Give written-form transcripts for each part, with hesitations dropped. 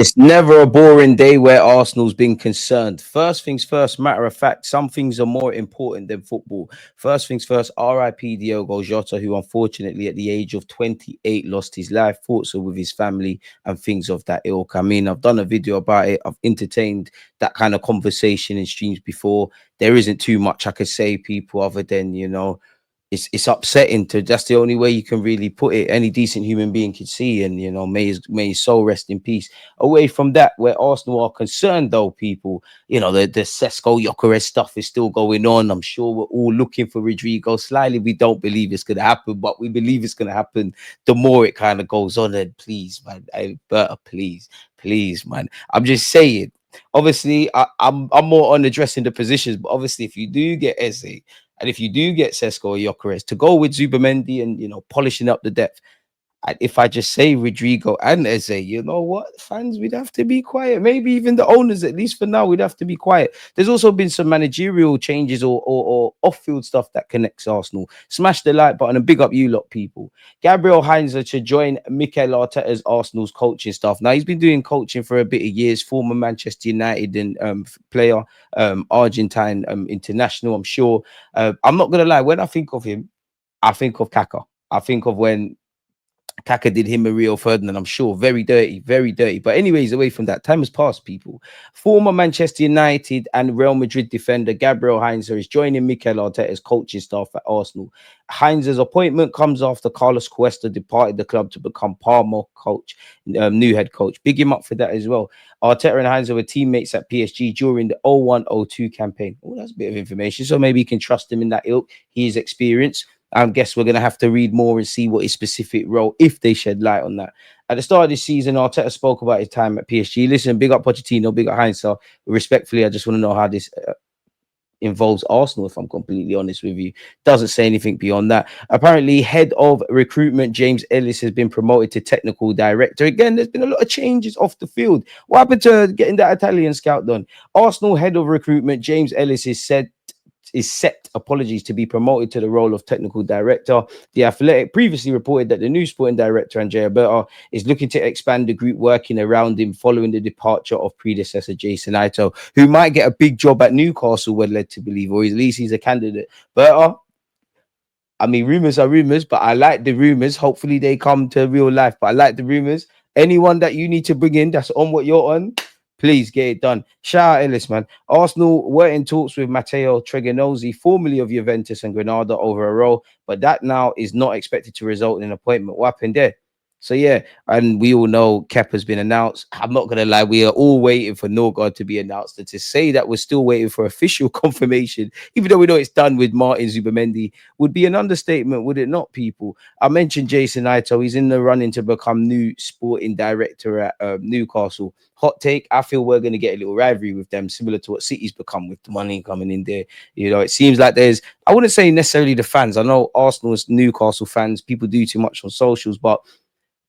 It's never a boring day where Arsenal's been concerned. First things first, matter of fact, some things are more important than football. First things first, RIP Diogo Jota, who unfortunately at the age of 28 lost his life, thoughts are with his family and things of that ilk. I mean, I've done a video about it. I've entertained that kind of conversation in streams before. There isn't too much I could say, people, other than, it's upsetting. To That's the only way you can really put it. Any decent human being could see, and may his soul rest in peace. Away from that, where Arsenal are concerned, though, people, the Sesko Gyokeres stuff is still going on. I'm sure we're all looking for Rodrigo. Slightly, we don't believe it's going to happen, but we believe it's going to happen the more it kind of goes on. And please, man, please, man, I'm just saying. Obviously, I'm more on addressing the positions, but obviously, if you do get Eze, and if you do get Sesko or Gyökeres, to go with Zubamendi and polishing up the depth, and if I just say Rodrigo and Eze, you know what, fans, we'd have to be quiet. Maybe even the owners, at least for now, we'd have to be quiet. There's also been some managerial changes or off-field stuff that connects Arsenal. Smash the like button and big up you lot, people. Gabriel Heinze to join Mikel Arteta's Arsenal's coaching staff. Now, he's been doing coaching for a bit of years, former Manchester United and player, Argentine international, I'm sure. I'm not going to lie, when I think of him, I think of Kaka. I think of when Kaka did him a Rio Ferdinand, I'm sure. Very dirty, very dirty. But anyways, away from that, time has passed, people. Former Manchester United and Real Madrid defender Gabriel Heinze is joining Mikel Arteta's coaching staff at Arsenal. Heinze's appointment comes after Carlos Cuesta departed the club to become Parma coach, new head coach. Big him up for that as well. Arteta and Heinze were teammates at PSG during the 01-02 campaign. Oh, that's a bit of information. So maybe you can trust him in that ilk. He is experienced. I guess we're going to have to read more and see what his specific role, if they shed light on that. At the start of this season, Arteta spoke about his time at PSG. Listen, big up Pochettino, big up Heinz. So respectfully, I just want to know how this involves Arsenal, if I'm completely honest with you. Doesn't say anything beyond that. Apparently, head of recruitment James Ellis has been promoted to technical director. Again, there's been a lot of changes off the field. What happened to getting that Italian scout done? Arsenal head of recruitment James Ellis is set to be promoted to the role of technical director. The Athletic previously reported that the new sporting director, Andrea Berta, is looking to expand the group working around him following the departure of predecessor Jason Ito, who might get a big job at Newcastle, we're led to believe, or at least he's a candidate. Berta, I mean, rumors are rumors, but I like the rumors. Hopefully they come to real life, but I like the rumors. Anyone that you need to bring in that's on what you're on, please get it done. Shout out Ellis, man. Arsenal were in talks with Matteo Tregonozzi, formerly of Juventus and Granada, over a role, but that now is not expected to result in an appointment. What happened there? So yeah, and we all know Kepa's been announced. I'm not gonna lie, we are all waiting for Norgard to be announced. And to say that we're still waiting for official confirmation, even though we know it's done with Martin Zubamendi, would be an understatement, would it not, people? I mentioned Jason Ito. He's in the running to become new sporting director at Newcastle. Hot take, I feel we're going to get a little rivalry with them, similar to what City's become with the money coming in there. It seems like I wouldn't say necessarily the fans. I know Arsenal's Newcastle fans, people do too much on socials, but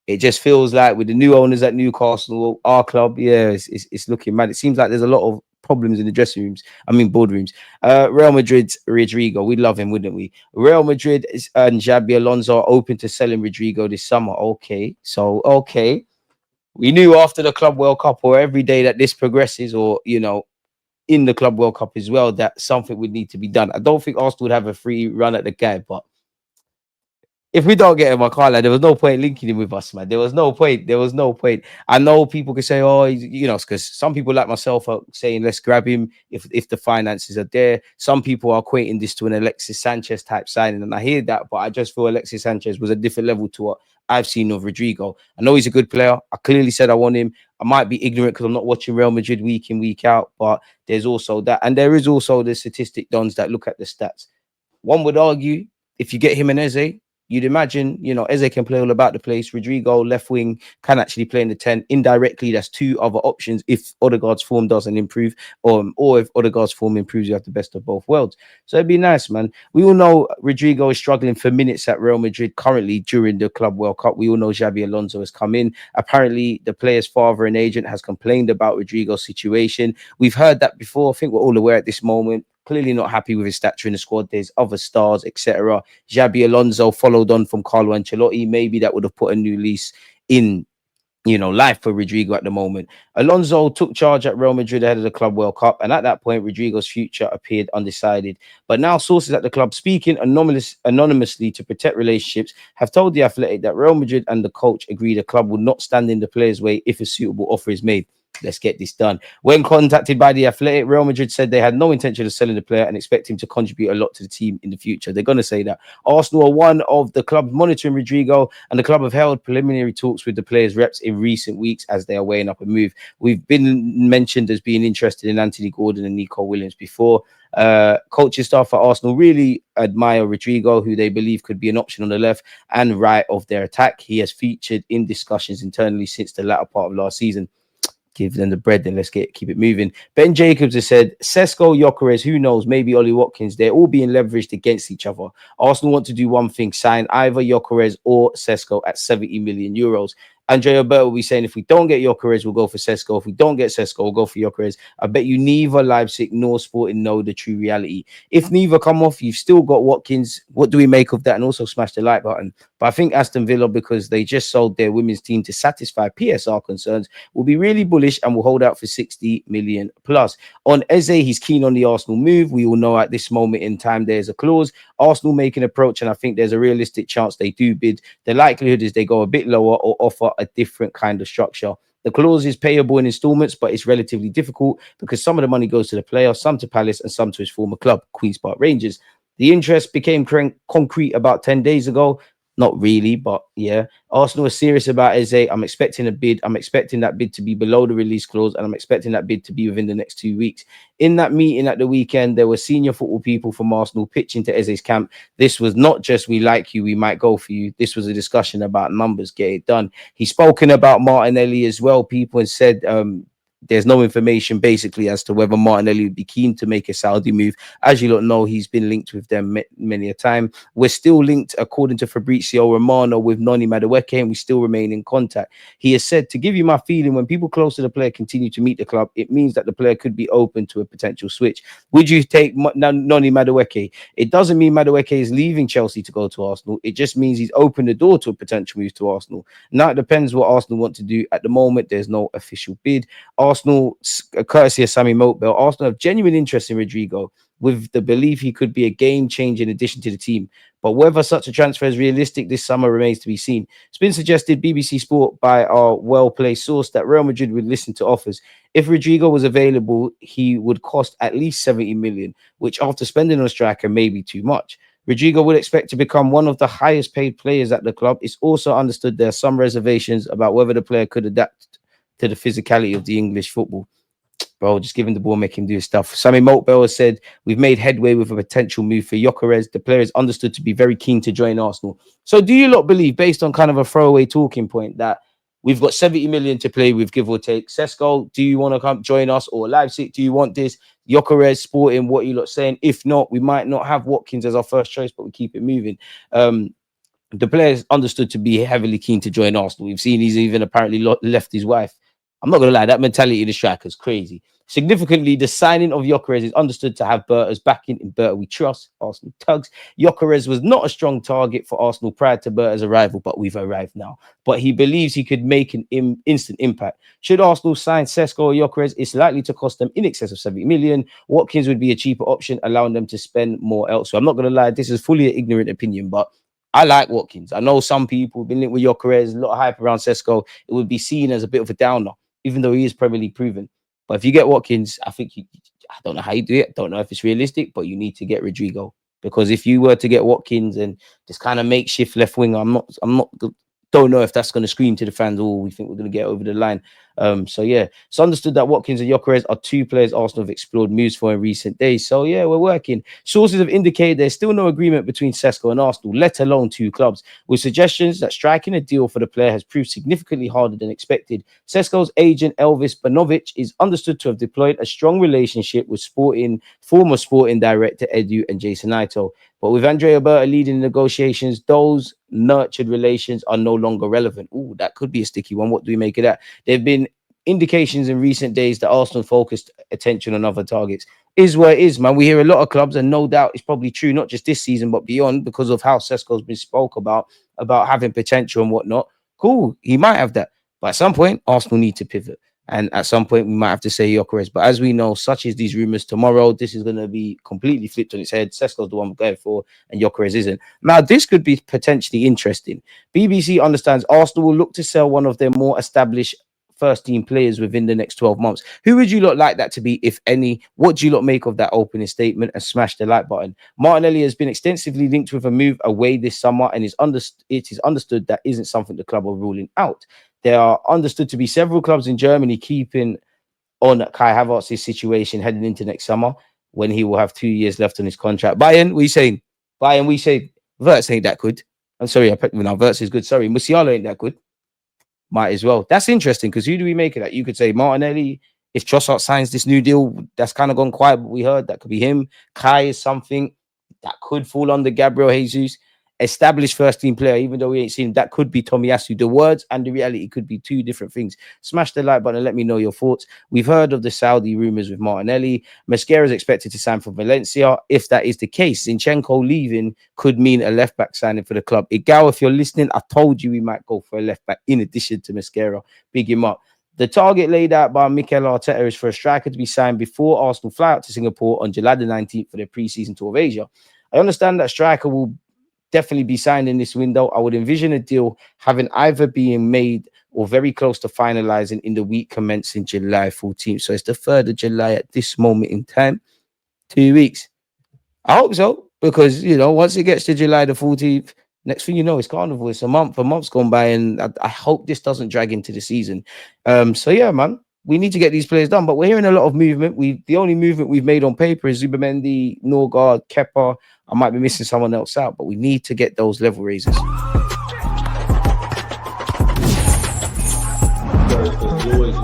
it just feels like with the new owners at Newcastle, our club, yeah, it's looking mad. It seems like there's a lot of problems in the dressing rooms. I mean, boardrooms. Real Madrid's Rodrigo, we'd love him, wouldn't we? Real Madrid and Xabi Alonso are open to selling Rodrigo this summer. Okay. We knew after the Club World Cup or every day that this progresses, or, in the Club World Cup as well, that something would need to be done. I don't think Arsenal would have a free run at the guy, but if we don't get him, I can't lie. There was no point linking him with us, man. There was no point. I know people could say, oh, because some people like myself are saying, let's grab him if the finances are there. Some people are equating this to an Alexis Sanchez type signing, and I hear that, but I just feel Alexis Sanchez was a different level to what I've seen of Rodrigo. I know he's a good player. I clearly said I want him. I might be ignorant because I'm not watching Real Madrid week in, week out, but there's also that. And there is also the statistic dons that look at the stats. One would argue, if you get him and Eze, you'd imagine, Eze can play all about the place. Rodrigo, left wing, can actually play in the 10. Indirectly, that's two other options if Odegaard's form doesn't improve, or if Odegaard's form improves, you have the best of both worlds. So it'd be nice, man. We all know Rodrigo is struggling for minutes at Real Madrid currently during the Club World Cup. We all know Xabi Alonso has come in. Apparently, the player's father and agent has complained about Rodrigo's situation. We've heard that before. I think we're all aware at this moment. Clearly not happy with his stature in the squad. There's other stars, etc. Xabi Alonso followed on from Carlo Ancelotti. Maybe that would have put a new lease in life for Rodrigo at the moment. Alonso took charge at Real Madrid ahead of the Club World Cup, and at that point, Rodrigo's future appeared undecided. But now, sources at the club speaking anonymously to protect relationships have told the Athletic that Real Madrid and the coach agree the club will not stand in the player's way if a suitable offer is made. Let's get this done. When contacted by the Athletic, Real Madrid said they had no intention of selling the player and expect him to contribute a lot to the team in the future. They're going to say that. Arsenal are one of the clubs monitoring Rodrigo, and the club have held preliminary talks with the players' reps in recent weeks as they are weighing up a move. We've been mentioned as being interested in Anthony Gordon and Nico Williams before. Coaching staff at Arsenal really admire Rodrigo, who they believe could be an option on the left and right of their attack. He has featured in discussions internally since the latter part of last season. Give them the bread, then let's keep it moving. Ben Jacobs has said, Sesko, Gyokeres, who knows, maybe Ollie Watkins, they're all being leveraged against each other. Arsenal want to do one thing, sign either Gyokeres or Sesko at 70 million euros. Andre Alberto will be saying, if we don't get Gyokeres, we'll go for Sesko. If we don't get Sesko, we'll go for Gyokeres. I bet you neither Leipzig nor Sporting know the true reality. If neither come off, you've still got Watkins. What do we make of that? And also smash the like button. But I think Aston Villa, because they just sold their women's team to satisfy PSR concerns, will be really bullish and will hold out for 60 million plus. On Eze, he's keen on the Arsenal move. We all know at this moment in time there's a clause. Arsenal make an approach, and I think there's a realistic chance they do bid. The likelihood is they go a bit lower or offer a different kind of structure. The clause is payable in installments, but it's relatively difficult because some of the money goes to the player, some to Palace, and some to his former club, Queen's Park Rangers. The interest became concrete about 10 days ago. Not really, but yeah. Arsenal are serious about Eze. I'm expecting a bid. I'm expecting that bid to be below the release clause, and I'm expecting that bid to be within the next 2 weeks. In that meeting at the weekend, there were senior football people from Arsenal pitching to Eze's camp. This was not just, we like you, we might go for you. This was a discussion about numbers, get it done. He's spoken about Martinelli as well, people, and said there's no information basically as to whether Martinelli would be keen to make a Saudi move. As you don't know, he's been linked with them many a time. We're still linked, according to Fabrizio Romano, with Noni Madueke, and we still remain in contact. He has said, to give you my feeling, when people close to the player continue to meet the club, it means that the player could be open to a potential switch. Would you take Noni Madueke? It doesn't mean Madueke is leaving Chelsea to go to Arsenal. It just means he's opened the door to a potential move to Arsenal. Now it depends what Arsenal want to do. At the moment, there's no official bid. Arsenal, courtesy of Sammy Motbell, Arsenal have genuine interest in Rodrigo, with the belief he could be a game-changing addition to the team. But whether such a transfer is realistic this summer remains to be seen. It's been suggested, BBC Sport, by our well-placed source, that Real Madrid would listen to offers. If Rodrigo was available, he would cost at least 70 million, which after spending on a striker may be too much. Rodrigo would expect to become one of the highest paid players at the club. It's also understood there are some reservations about whether the player could adapt to the physicality of the English football. Bro, just give him the ball, make him do his stuff. Sammy Motbell has said, we've made headway with a potential move for Gyokeres. The player is understood to be very keen to join Arsenal. So do you lot believe, based on kind of a throwaway talking point, that we've got 70 million to play with, give or take? Sesko, do you want to come join us? Or Leipzig, do you want this? Gyokeres, Sporting, what are you lot saying? If not, we might not have Watkins as our first choice, but we keep it moving. The player is understood to be heavily keen to join Arsenal. We've seen he's even apparently left his wife. I'm not going to lie, that mentality in the striker is crazy. Significantly, the signing of Gyokeres is understood to have Berta's backing. In Berta we trust, Arsenal tugs. Gyokeres was not a strong target for Arsenal prior to Berta's arrival, but we've arrived now. But he believes he could make an instant impact. Should Arsenal sign Sesko or Gyokeres, it's likely to cost them in excess of 70 million. Watkins would be a cheaper option, allowing them to spend more elsewhere. I'm not going to lie, this is fully an ignorant opinion, but I like Watkins. I know some people have been linked with Gyokeres, a lot of hype around Sesko. It would be seen as a bit of a downer, even though he is Premier League proven. But if you get Watkins, I think I don't know how you do it. Don't know if it's realistic, but you need to get Rodrigo, because if you were to get Watkins and this kind of makeshift left winger, don't know if that's going to scream to the fans, oh, we think we're going to get over the line. So yeah, it's understood that Watkins and Gyokeres are two players Arsenal have explored moves for in recent days. So yeah, we're working. Sources have indicated there's still no agreement between Sesko and Arsenal, let alone two clubs, with suggestions that striking a deal for the player has proved significantly harder than expected. Sesko's agent Elvis Banovic is understood to have deployed a strong relationship with former Sporting director Edu and Jason Ito. But with Andre Alberta leading negotiations, those nurtured relations are no longer relevant. Ooh, that could be a sticky one. What do we make of that? There have been indications in recent days that Arsenal focused attention on other targets. Is where it is, man. We hear a lot of clubs, and no doubt it's probably true, not just this season, but beyond, because of how Sesko's been spoke about having potential and whatnot. Cool, he might have that. But at some point, Arsenal need to pivot. And at some point, we might have to say Gyokeres. But as we know, such as these rumours, tomorrow, this is going to be completely flipped on its head. Sesko's the one we're going for, and Gyokeres isn't. Now, this could be potentially interesting. BBC understands Arsenal will look to sell one of their more established first-team players within the next 12 months. Who would you lot like that to be, if any? What do you lot make of that opening statement? And smash the like button. Martinelli has been extensively linked with a move away this summer, and it is understood that isn't something the club are ruling out. There are understood to be several clubs in Germany keeping on Kai Havertz's situation heading into next summer, when he will have 2 years left on his contract. Bayern, we saying? Bayern, we say Wirtz ain't that good. I'm sorry, I picked him now. Wirtz is good. Sorry, Musiala ain't that good. Might as well. That's interesting, because who do we make of that? You could say Martinelli. If Trossard signs this new deal, that's kind of gone quiet, but we heard that could be him. Kai is something that could fall under Gabriel Jesus. Established first-team player, even though we ain't seen him, that could be Tomiyasu. The words and the reality could be two different things. Smash the like button and let me know your thoughts. We've heard of the Saudi rumours with Martinelli. Mosquera is expected to sign for Valencia. If that is the case, Zinchenko leaving could mean a left-back signing for the club. Igao, if you're listening, I told you we might go for a left-back in addition to Mosquera. Big him up. The target laid out by Mikel Arteta is for a striker to be signed before Arsenal fly out to Singapore on July the 19th for their pre-season tour of Asia. I understand that striker will definitely be signed in this window. I would envision a deal having either being made or very close to finalizing in the week commencing July 14th. So it's the 3rd of July at this moment in time. 2 weeks. I hope so, because, you know, once it gets to July the 14th, next thing you know, it's Carnival. It's a month's gone by, and I hope this doesn't drag into the season. So yeah, man, we need to get these players done, but we're hearing a lot of movement. The only movement we've made on paper is Zubimendi, Norgard, Kepa. I might be missing someone else out, but we need to get those level raisers. Always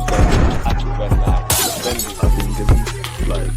like